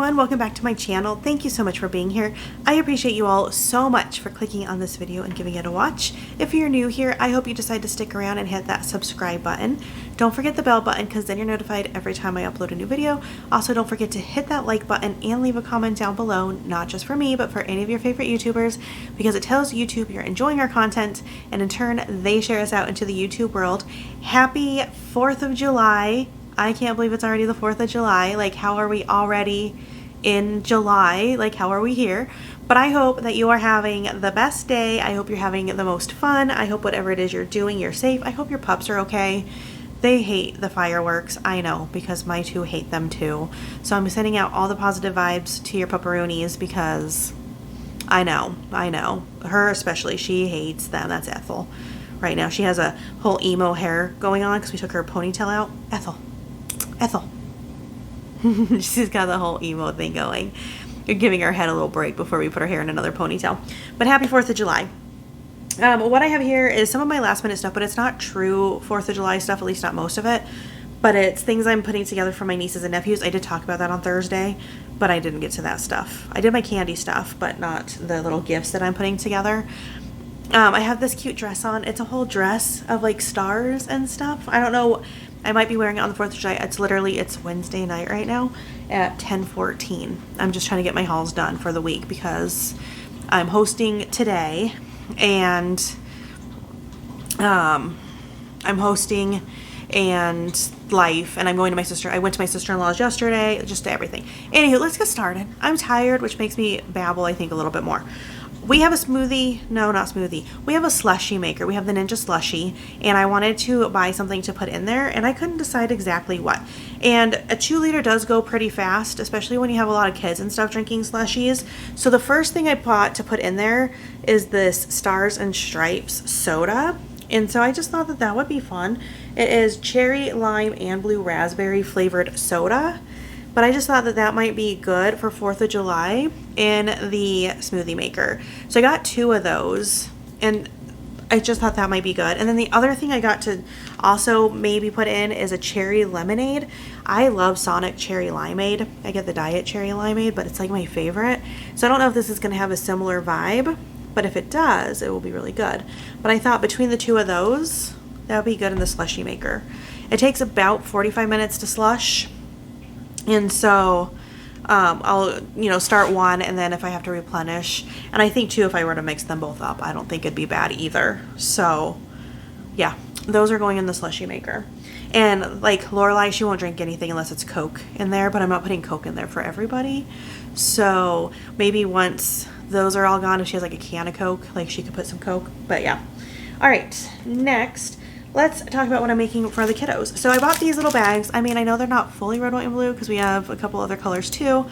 everyone, welcome back to my channel. Thank you so much for being here. I appreciate you all so much for clicking on this video and giving it a watch. If you're new here, I hope you decide to stick around and hit that subscribe button. Don't forget the bell button because then you're notified every time I upload a new video. Also, don't forget to hit that like button and leave a comment down below, not just for me, but for any of your favorite YouTubers, because it tells YouTube you're enjoying our content, and in turn, they share us out into the YouTube world. Happy 4th of July. I can't believe it's already the 4th of July. Like, how are we already in July? Like, how are we here? But I hope that you are having the best day. I hope you're having the most fun. I hope whatever it is you're doing, you're safe. I hope your pups are okay. They hate the fireworks. I know, because my two hate them too. So I'm sending out all the positive vibes to your pupperoonies because I know. Her especially, she hates them. That's Ethel. Right now, she has a whole emo hair going on because we took her ponytail out. Ethel. She's got the whole emo thing going. You're giving her head a little break before we put her hair in another ponytail. But happy 4th of July. What I have here is some of my last minute stuff, but it's not true 4th of July stuff, at least not most of it. But it's things I'm putting together for my nieces and nephews. I did talk about that on Thursday, but I didn't get to that stuff. I did my candy stuff, but not the little gifts that I'm putting together. I have this cute dress on. It's a whole dress of like stars and stuff. I don't know. I might be wearing it on the 4th of July. It's Wednesday night right now at 10:14. I'm just trying to get my hauls done for the week because I'm hosting today and I'm hosting and life, and I'm going to my sister. I went to my sister-in-law's yesterday, just everything. Anywho, let's get started. I'm tired, which makes me babble, I think, a little bit more. We have a smoothie, no, not smoothie. We have a slushie maker. We have the Ninja Slushie, and I wanted to buy something to put in there, and I couldn't decide exactly what. And a 2-liter does go pretty fast, especially when you have a lot of kids and stuff drinking slushies. So the first thing I bought to put in there is this Stars and Stripes soda. And so I just thought that that would be fun. It is cherry, lime, and blue raspberry flavored soda. But I just thought that that might be good for 4th of July in the smoothie maker. So I got 2 of those, and I just thought that might be good. And then the other thing I got to also maybe put in is a cherry lemonade. I love Sonic cherry limeade. I get the diet cherry limeade, but it's like my favorite. So I don't know if this is going to have a similar vibe, but if it does, it will be really good. But I thought between the 2 of those, that would be good in the slushie maker. It takes about 45 minutes to slush. And so I'll, start one, and then if I have to replenish, and I think too, if I were to mix them both up, I don't think it'd be bad either. So yeah, those are going in the slushie maker. And like Lorelai, she won't drink anything unless it's Coke in there, but I'm not putting Coke in there for everybody. So maybe once those are all gone, if she has like a can of Coke, like she could put some Coke. But yeah. All right, next, let's talk about what I'm making for the kiddos. So I bought these little bags. I mean, I know they're not fully red, white, and blue because we have a couple other colors too.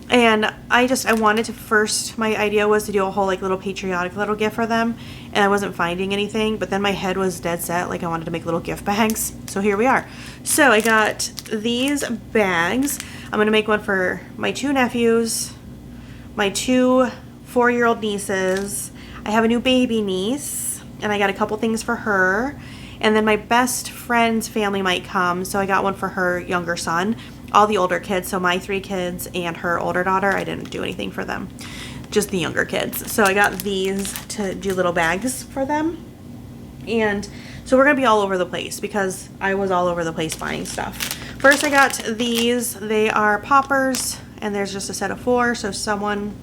And I wanted to first, my idea was to do a whole like little patriotic little gift for them. And I wasn't finding anything, but then my head was dead set. Like I wanted to make little gift bags. So here we are. So I got these bags. I'm going to make one for my 2 nephews, my 2 4-year-old nieces. I have a new baby niece. And I got a couple things for her. And then my best friend's family might come. So I got one for her younger son. All the older kids. So my 3 kids and her older daughter. I didn't do anything for them. Just the younger kids. So I got these to do little bags for them. And so we're going to be all over the place because I was all over the place buying stuff. First I got these. They are poppers. And there's just a set of 4. So someone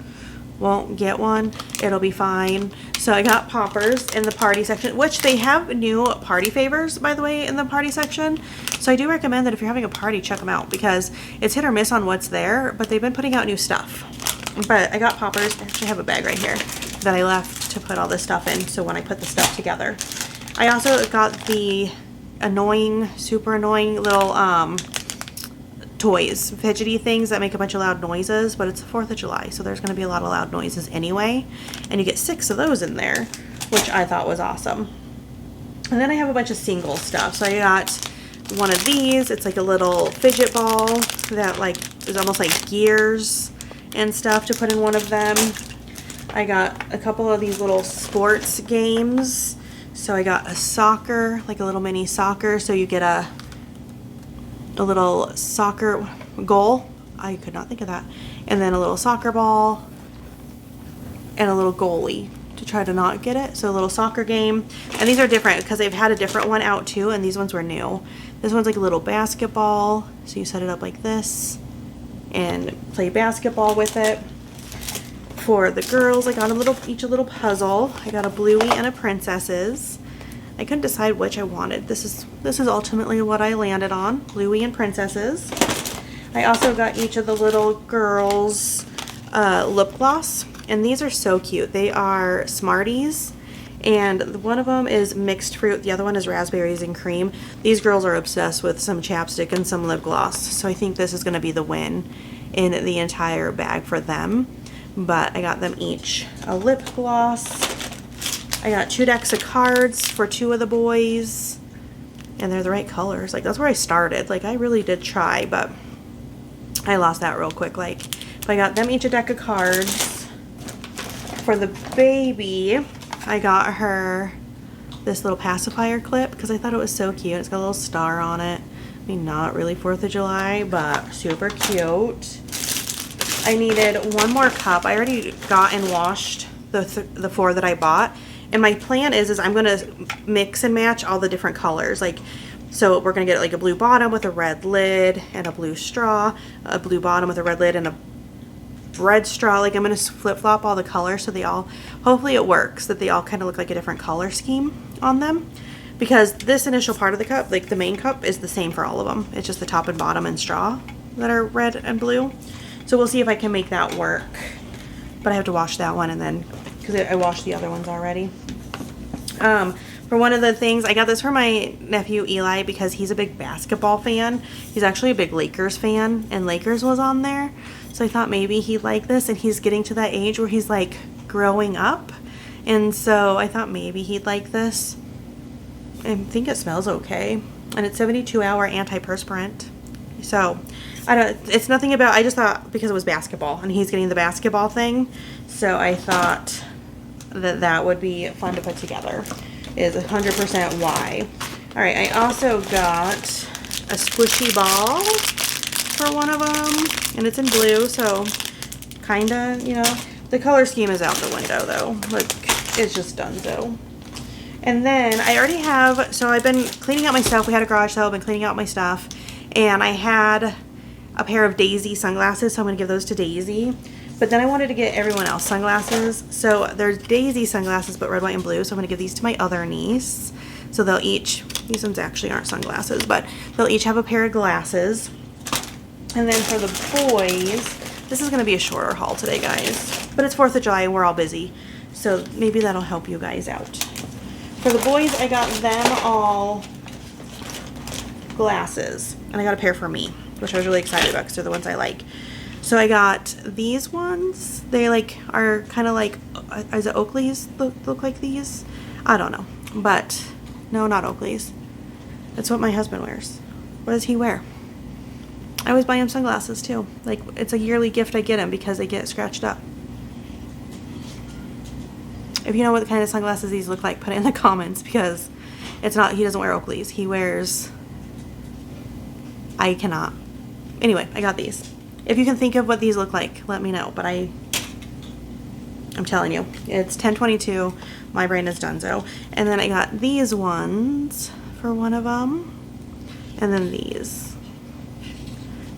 won't get one, it'll be fine. So I got poppers in the party section, which they have new party favors, by the way, in the party section. So I do recommend that if you're having a party, check them out because it's hit or miss on what's there, but they've been putting out new stuff. But I got poppers. I actually have a bag right here that I left to put all this stuff in, so when I put the stuff together. I also got the annoying, super annoying little toys, fidgety things that make a bunch of loud noises, but it's the 4th of July, so there's going to be a lot of loud noises anyway, and you get 6 of those in there, which I thought was awesome. And then I have a bunch of single stuff. So I got one of these. It's like a little fidget ball that like is almost like gears and stuff to put in one of them. I got a couple of these little sports games. So I got a soccer, like a little mini soccer, so you get a little soccer goal I could not think of that. And then a little soccer ball and a little goalie to try to not get it. So a little soccer game. And these are different because they've had a different one out too, and these ones were new. This one's like a little basketball. So you set it up like this and play basketball with it. For the girls, I got each a little puzzle. I got a Bluey and a Princesses. I couldn't decide which I wanted. This is ultimately what I landed on, Bluey and Princesses. I also got each of the little girls lip gloss, and these are so cute. They are Smarties, and one of them is mixed fruit. The other one is raspberries and cream. These girls are obsessed with some chapstick and some lip gloss, so I think this is going to be the win in the entire bag for them. But I got them each a lip gloss. I got 2 decks of cards for 2 of the boys, and they're the right colors. Like, that's where I started. Like, I really did try, but I lost that real quick. Like, but I got them each a deck of cards. For the baby, I got her this little pacifier clip because I thought it was so cute. It's got a little star on it. I mean, not really 4th of July, but super cute. I needed one more cup. I already got and washed the 4 that I bought. And my plan is I'm going to mix and match all the different colors. Like, so we're going to get like a blue bottom with a red lid and a blue straw, a blue bottom with a red lid and a red straw. Like, I'm going to flip-flop all the colors so they all, hopefully it works, that they all kind of look like a different color scheme on them. Because this initial part of the cup, like the main cup, is the same for all of them. It's just the top and bottom and straw that are red and blue. So we'll see if I can make that work. But I have to wash that one, and then, because I washed the other ones already. For one of the things, I got this for my nephew Eli because he's a big basketball fan. He's actually a big Lakers fan, and Lakers was on there. So I thought maybe he'd like this, and he's getting to that age where he's like growing up. And so I thought maybe he'd like this. I think it smells okay. And it's 72-hour antiperspirant. So it's nothing about, I just thought because it was basketball and he's getting the basketball thing. So I thought that would be fun to put together, is 100% why. All right, I also got a squishy ball for one of them, and it's in blue, so kind of, you know, the color scheme is out the window though. Like, it's just done so. And then I already have, so I've been cleaning out my stuff. We had a garage sale, I've been cleaning out my stuff, and I had a pair of Daisy sunglasses, so I'm going to give those to Daisy. But then I wanted to get everyone else sunglasses. So there's Daisy sunglasses, but red, white, and blue. So I'm going to give these to my other niece. So they'll each, these ones actually aren't sunglasses, but they'll each have a pair of glasses. And then for the boys, this is going to be a shorter haul today, guys. But it's 4th of July and we're all busy. So maybe that'll help you guys out. For the boys, I got them all glasses. And I got a pair for me, which I was really excited about because they're the ones I like. So I got these ones. They like are kind of like, is it Oakley's look like these? I don't know. But no, not Oakley's. That's what my husband wears. What does he wear? I always buy him sunglasses too. Like, it's a yearly gift I get him because they get scratched up. If you know what kind of sunglasses these look like, put it in the comments, because it's not, he doesn't wear Oakley's. He wears, I cannot. Anyway, I got these. If you can think of what these look like, let me know. But I'm telling you, it's 10/22. My brain is donezo. And then I got these ones for one of them. And then these.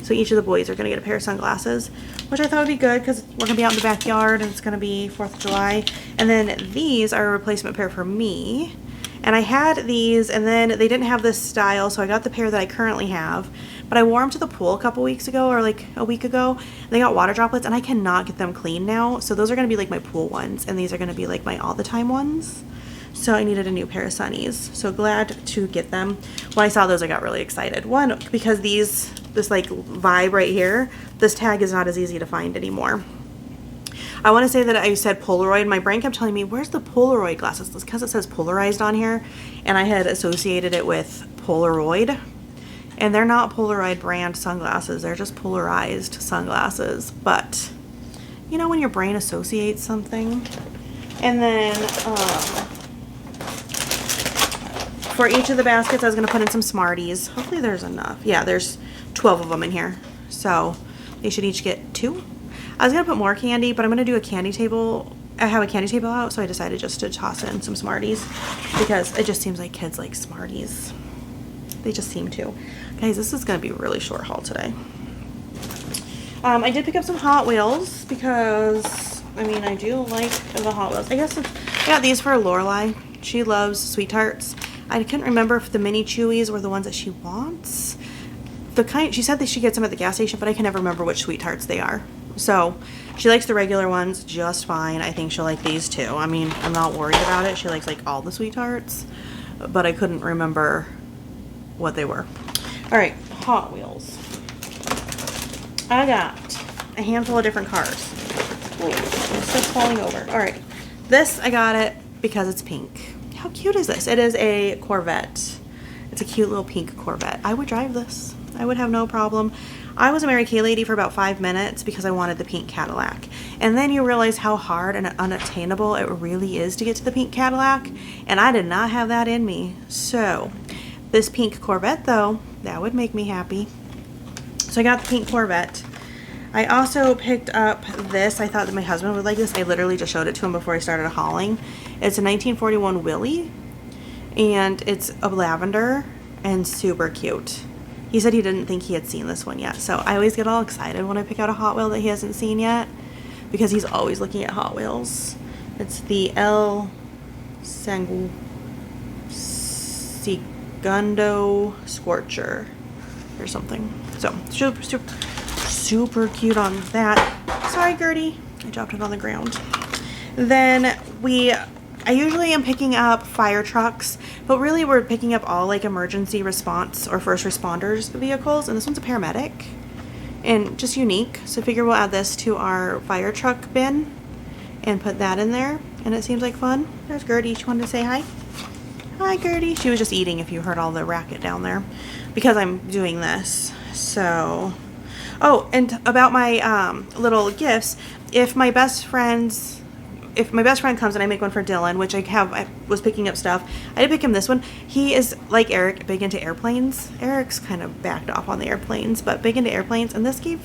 So each of the boys are going to get a pair of sunglasses, which I thought would be good because we're going to be out in the backyard and it's going to be 4th of July. And then these are a replacement pair for me. And I had these, and then they didn't have this style, so I got the pair that I currently have. But I wore them to the pool a couple weeks ago, or like a week ago. They got water droplets, and I cannot get them clean now. So those are going to be like my pool ones, and these are going to be like my all-the-time ones. So I needed a new pair of sunnies. So glad to get them. When I saw those, I got really excited. One, because this like vibe right here, this tag is not as easy to find anymore. I want to say that I said Polaroid. My brain kept telling me, where's the Polaroid glasses? It's because it says polarized on here, and I had associated it with Polaroid. And they're not Polaroid brand sunglasses. They're just polarized sunglasses. But, you know when your brain associates something? And then, for each of the baskets, I was going to put in some Smarties. Hopefully there's enough. Yeah, there's 12 of them in here. So they should each get 2. I was gonna put more candy, but I'm gonna do a candy table. I have a candy table out, so I decided just to toss in some Smarties because it just seems like kids like Smarties. They just seem to. Guys, this is gonna be a really short haul today. I did pick up some Hot Wheels because, I mean, I do like the Hot Wheels. I guess I got these for Lorelai. She loves Sweet Tarts. I couldn't remember if the mini Chewies were the ones that she wants. She said that she gets them at the gas station, but I can never remember which Sweet Tarts they are. So she likes the regular ones just fine. I think she'll like these too. I mean, I'm not worried about it. She likes like all the Sweet Tarts, but I couldn't remember what they were. All right, Hot Wheels. I got a handful of different cars. Wait, it's just falling over. All right, this I got it because it's pink. How cute is this? It is a Corvette. It's a cute little pink Corvette. I would drive this. I would have no problem. I was a Mary Kay lady for about 5 minutes because I wanted the pink Cadillac. And then you realize how hard and unattainable it really is to get to the pink Cadillac. And I did not have that in me. So this pink Corvette though, that would make me happy. So I got the pink Corvette. I also picked up this. I thought that my husband would like this. I literally just showed it to him before I started hauling. It's a 1941 Willie. And it's a lavender and super cute. He said he didn't think he had seen this one yet. So I always get all excited when I pick out a Hot Wheel that he hasn't seen yet, because he's always looking at Hot Wheels. It's the El Segundo Scorcher or something. So super cute on that. Sorry, Gertie. I dropped it on the ground. Then I usually am picking up fire trucks, but really we're picking up all like emergency response or first responders vehicles, and this one's a paramedic and just unique. So I figure we'll add this to our fire truck bin and put that in there, and it seems like fun. There's Gertie. She wanted to say hi. Hi, Gertie. She was just eating if you heard all the racket down there because I'm doing this. So, oh, and about my little gifts, if my best friend comes and I make one for Dylan, which I was picking up stuff. I did pick him this one. He is, like Eric, big into airplanes. Eric's kind of backed off on the airplanes, but big into airplanes. And this gave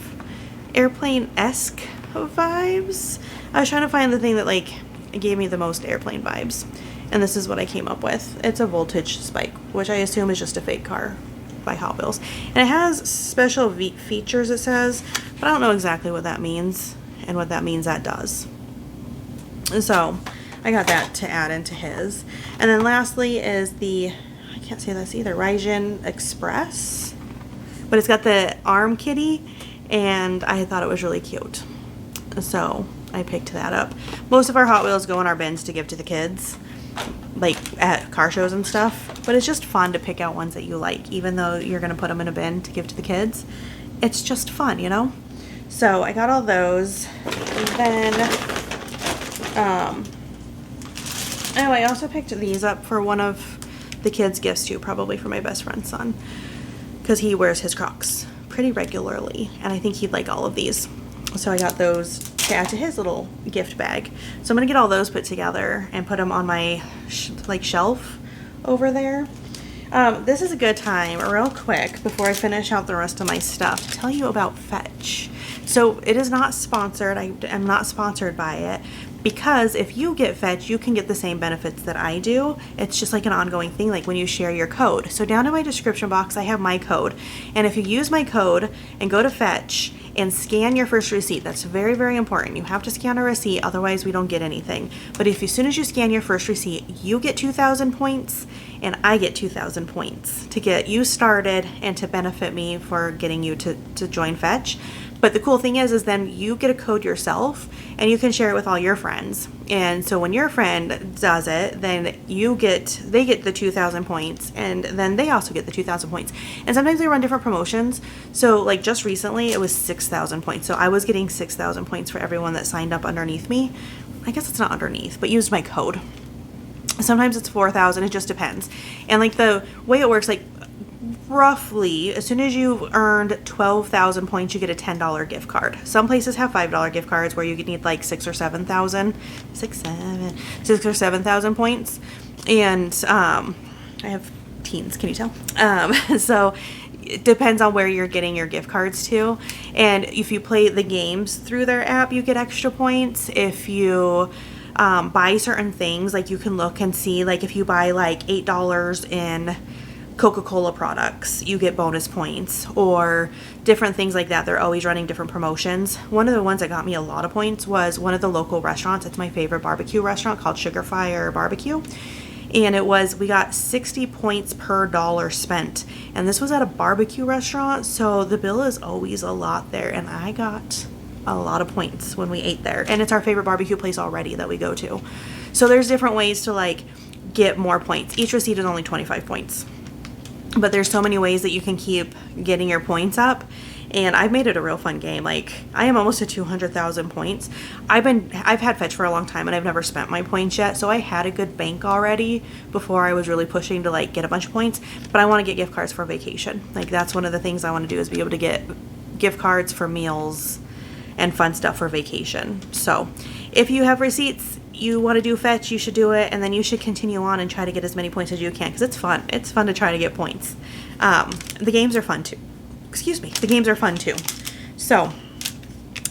airplane-esque vibes. I was trying to find the thing that, like, gave me the most airplane vibes. And this is what I came up with. It's a voltage spike, which I assume is just a fake car by Hot Wheels. And it has special features, it says, but I don't know exactly what that means and what that means that does. So I got that to add into his. And then lastly is I can't say this either, Raijin Express. But it's got the arm kitty, and I thought it was really cute. So I picked that up. Most of our Hot Wheels go in our bins to give to the kids, like at car shows and stuff. But it's just fun to pick out ones that you like, even though you're going to put them in a bin to give to the kids. It's just fun, you know? So I got all those. And then I also picked these up for one of the kids' gifts too, probably for my best friend's son, because he wears his Crocs pretty regularly, and I think he'd like all of these. So I got those to add to his little gift bag. So I'm gonna get all those put together and put them on my shelf over there. This is a good time, real quick, before I finish out the rest of my stuff, to tell you about Fetch. So it is not sponsored. I am not sponsored by it, because if you get Fetch, you can get the same benefits that I do. It's just like an ongoing thing, like when you share your code. So down in my description box, I have my code. And if you use my code and go to Fetch and scan your first receipt, that's very, very important. You have to scan a receipt, otherwise we don't get anything. But if as soon as you scan your first receipt, you get 2,000 points and I get 2,000 points to get you started and to benefit me for getting you to join Fetch. But the cool thing is then you get a code yourself and you can share it with all your friends. And so when your friend does it, then they get the 2,000 points, and then they also get the 2,000 points. And sometimes they run different promotions. So like just recently it was 6,000 points. So I was getting 6,000 points for everyone that signed up underneath me. I guess it's not underneath, but used my code. Sometimes it's 4,000, it just depends. And like the way it works, like roughly, as soon as you've earned 12,000 points, you get a $10 gift card. Some places have $5 gift cards where you need like 6 or 7,000 points. And I have teens, can you tell? So it depends on where you're getting your gift cards to. And if you play the games through their app, you get extra points. If you buy certain things, like you can look and see, like if you buy like $8 in Coca-Cola products, you get bonus points, or different things like that. They're always running different promotions. One of the ones that got me a lot of points was one of the local restaurants. It's my favorite barbecue restaurant called Sugar Fire Barbecue. And we got 60 points per dollar spent. And this was at a barbecue restaurant, so the bill is always a lot there. And I got a lot of points when we ate there. And it's our favorite barbecue place already that we go to. So there's different ways to like get more points. Each receipt is only 25 points. But there's so many ways that you can keep getting your points up. And I've made it a real fun game. Like, I am almost at 200,000 points. I've had Fetch for a long time and I've never spent my points yet. So I had a good bank already before I was really pushing to like get a bunch of points. But I want to get gift cards for vacation. Like, that's one of the things I want to do, is be able to get gift cards for meals and fun stuff for vacation. So if you have receipts, you want to do Fetch, you should do it, and then you should continue on and try to get as many points as you can, because it's fun. It's fun to try to get points. The games are fun too. The games are fun too. So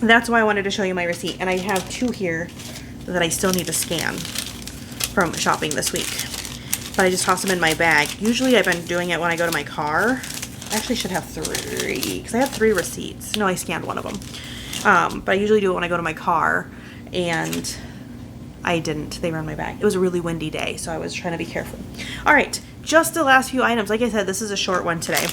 that's why I wanted to show you my receipt, and I have 2 here that I still need to scan from shopping this week. But I just toss them in my bag. Usually I've been doing it when I go to my car. I actually should have 3, because I have 3 receipts. No, I scanned one of them. But I usually do it when I go to my car, and I didn't. They were in my bag. It was a really windy day, so I was trying to be careful. All right, just the last few items. Like I said, this is a short one today.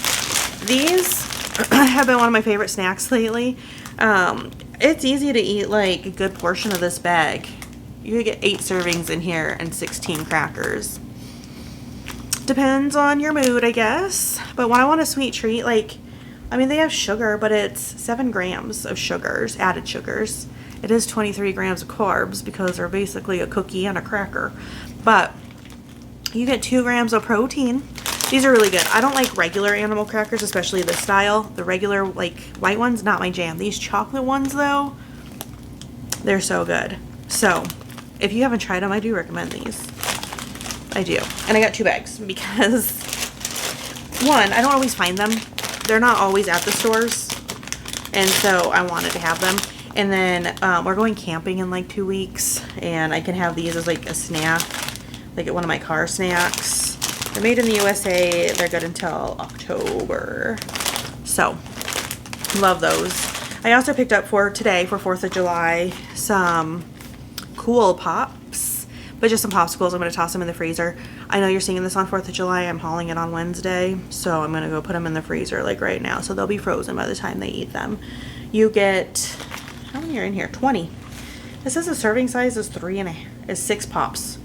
These have been one of my favorite snacks lately. It's easy to eat like a good portion of this bag. You get 8 servings in here and 16 crackers. Depends on your mood, I guess. But when I want a sweet treat, like, I mean, they have sugar, but it's 7 grams of sugars, added sugars. It is 23 grams of carbs because they're basically a cookie and a cracker. But you get 2 grams of protein. These are really good. I don't like regular animal crackers, especially this style. The regular, like, white ones, not my jam. These chocolate ones, though, they're so good. So, if you haven't tried them, I do recommend these. I do. And I got 2 bags because, one, I don't always find them. They're not always at the stores. And so I wanted to have them. And then we're going camping in like 2 weeks, and I can have these as like a snack, like one of my car snacks. They're made in the USA. They're good until October. So, love those. I also picked up for today, for 4th of July, some Cool Pops, but just some popsicles. I'm going to toss them in the freezer. I know you're seeing this on 4th of July. I'm hauling it on Wednesday, so I'm going to go put them in the freezer like right now, so they'll be frozen by the time they eat them. You get, how many are in here? 20. It says the serving size is 6 pops.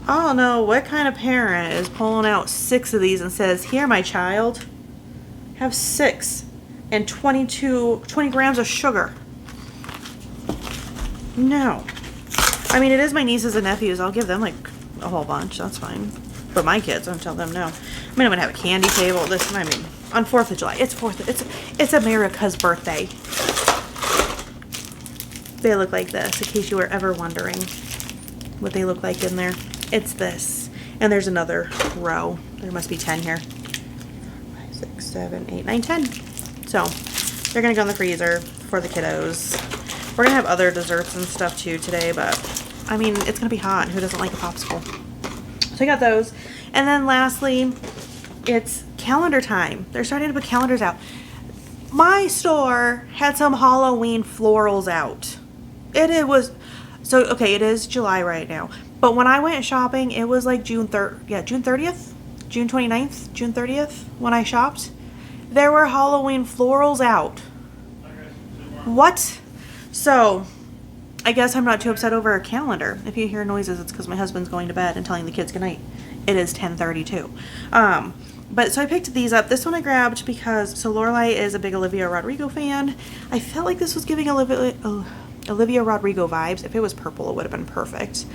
I don't know what kind of parent is pulling out 6 of these and says, here, my child, have 6 and 20 grams of sugar. No. I mean, it is my nieces and nephews. I'll give them like a whole bunch. That's fine. But my kids, don't tell them no. I mean, I'm going to have a candy table. Listen, I mean, on 4th of July. It's America's birthday. They look like this, in case you were ever wondering what they look like in there. It's this. And there's another row. There must be 10 here. 5, 6, 7, 8, 9, 10. So, they're going to go in the freezer for the kiddos. We're going to have other desserts and stuff too today, but, I mean, it's going to be hot. Who doesn't like a popsicle? So I got those. And then lastly, it's calendar time. They're starting to put calendars out. My store had some Halloween florals out. It was, so, okay, it is July right now. But when I went shopping, it was like June 30th, June 29th, June 30th, when I shopped. There were Halloween florals out. What? So, I guess I'm not too upset over a calendar. If you hear noises, it's because my husband's going to bed and telling the kids goodnight. It is 10:32. But so I picked these up. This one I grabbed because, so Lorelai is a big Olivia Rodrigo fan. I felt like this was giving Olivia Rodrigo vibes. If it was purple, it would have been perfect.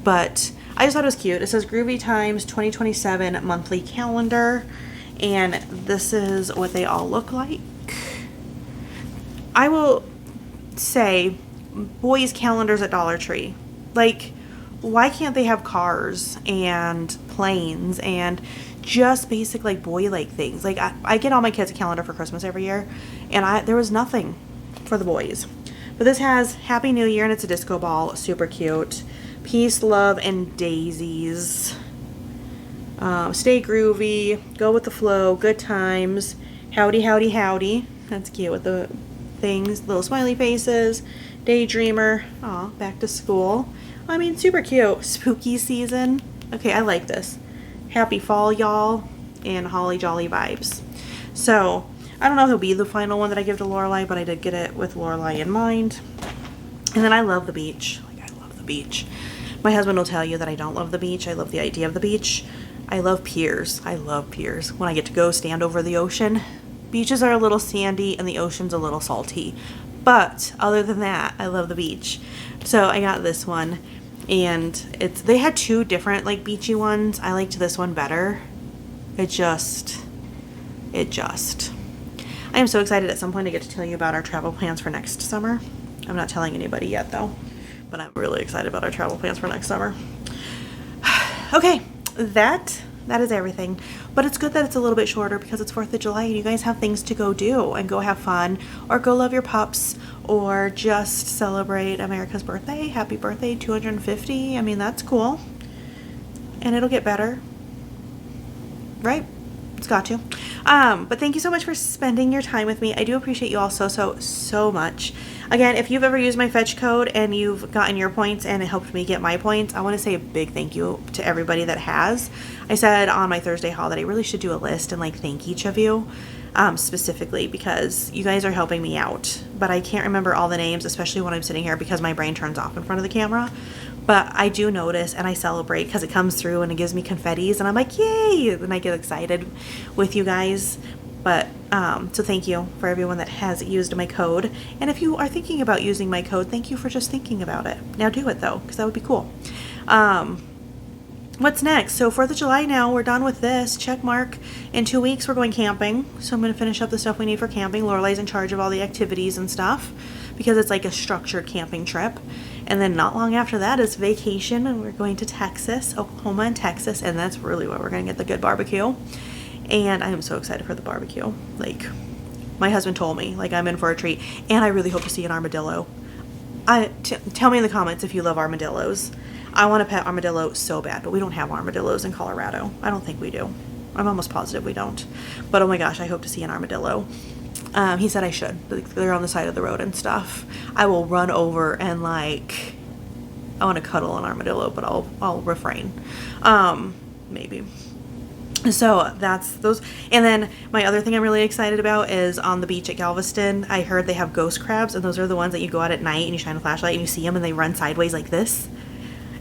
But I just thought it was cute. It says Groovy Times 2027 monthly calendar. And this is what they all look like. I will say, boys' calendars at Dollar Tree. Like, why can't they have cars and planes and just basic like boy like things. Like I get all my kids a calendar for Christmas every year, and there was nothing for the boys. But this has Happy New Year, and it's a disco ball. Super cute. Peace, love, and daisies. Stay groovy. Go with the flow. Good times. Howdy, howdy, howdy. That's cute with the things. Little smiley faces. Daydreamer. Aw, back to school. I mean, super cute. Spooky season. Okay, I like this. Happy fall, y'all. And holly jolly vibes. So, I don't know if it'll be the final one that I give to Lorelai, but I did get it with Lorelai in mind. And then I love the beach. Like, I love the beach. My husband will tell you that I don't love the beach. I love the idea of the beach. I love piers. I love piers. When I get to go stand over the ocean. Beaches are a little sandy and the ocean's a little salty. But other than that, I love the beach. So I got this one. And they had two different like beachy ones. I liked this one better. It just. I am so excited at some point to get to tell you about our travel plans for next summer. I'm not telling anybody yet though, but I'm really excited about our travel plans for next summer. Okay, that is everything. But it's good that it's a little bit shorter because it's 4th of July and you guys have things to go do and go have fun or go love your pups or just celebrate America's birthday. Happy birthday, 250. I mean, that's cool. And it'll get better. Right? It's got to. But thank you so much for spending your time with me. I do appreciate you all so much. Again, if you've ever used my fetch code and you've gotten your points and it helped me get my points, I want to say a big thank you to everybody that has. I said on my Thursday haul that I really should do a list and like thank each of you specifically because you guys are helping me out. But I can't remember all the names, especially when I'm sitting here because my brain turns off in front of the camera. But I do notice and I celebrate because it comes through and it gives me confettis and I'm like, yay! And I get excited with you guys. But, so thank you for everyone that has used my code. And if you are thinking about using my code, thank you for just thinking about it. Now do it though, because that would be cool. What's next? So 4th of July now, we're done with this. Check mark. In 2 weeks, we're going camping. So I'm going to finish up the stuff we need for camping. Lorelai's in charge of all the activities and stuff because it's like a structured camping trip. And then not long after that is vacation and we're going to Texas, Oklahoma and Texas. And that's really where we're going to get the good barbecue. And I am so excited for the barbecue. Like, my husband told me, like, I'm in for a treat. And I really hope to see an armadillo. Tell me in the comments if you love armadillos. I want to pet armadillo so bad, but we don't have armadillos in Colorado. I don't think we do. I'm almost positive we don't. But oh my gosh, I hope to see an armadillo. He said I should. They're on the side of the road and stuff. I will run over and like, I want to cuddle an armadillo, but I'll refrain. Maybe. So that's those. And then my other thing I'm really excited about is on the beach at Galveston. I heard they have ghost crabs, and those are the ones that you go out at night and you shine a flashlight and you see them and they run sideways like this.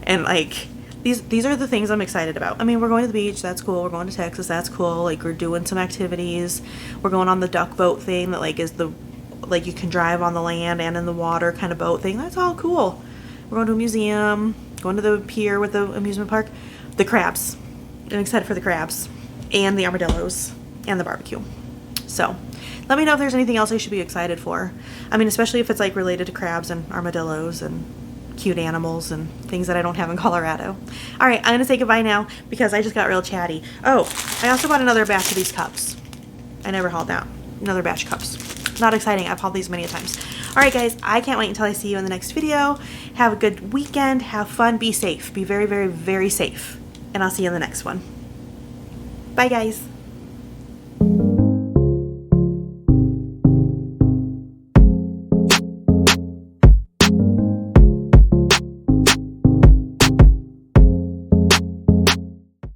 And like these are the things I'm excited about. I mean, we're going to the beach, that's cool. We're going to Texas, that's cool. Like we're doing some activities. We're going on the duck boat thing that like is the like you can drive on the land and in the water kind of boat thing. That's all cool. We're going to a museum, going to the pier with the amusement park. The crabs. I'm excited for the crabs and the armadillos and the barbecue. So let me know if there's anything else I should be excited for. I mean, especially if it's like related to crabs and armadillos and cute animals and things that I don't have in Colorado. All right, I'm going to say goodbye now because I just got real chatty. Oh, I also bought another batch of these cups. I never hauled out. Another batch of cups. Not exciting. I've hauled these many times. All right, guys, I can't wait until I see you in the next video. Have a good weekend. Have fun. Be safe. Be very, very, very safe. And I'll see you in the next one. Bye, guys.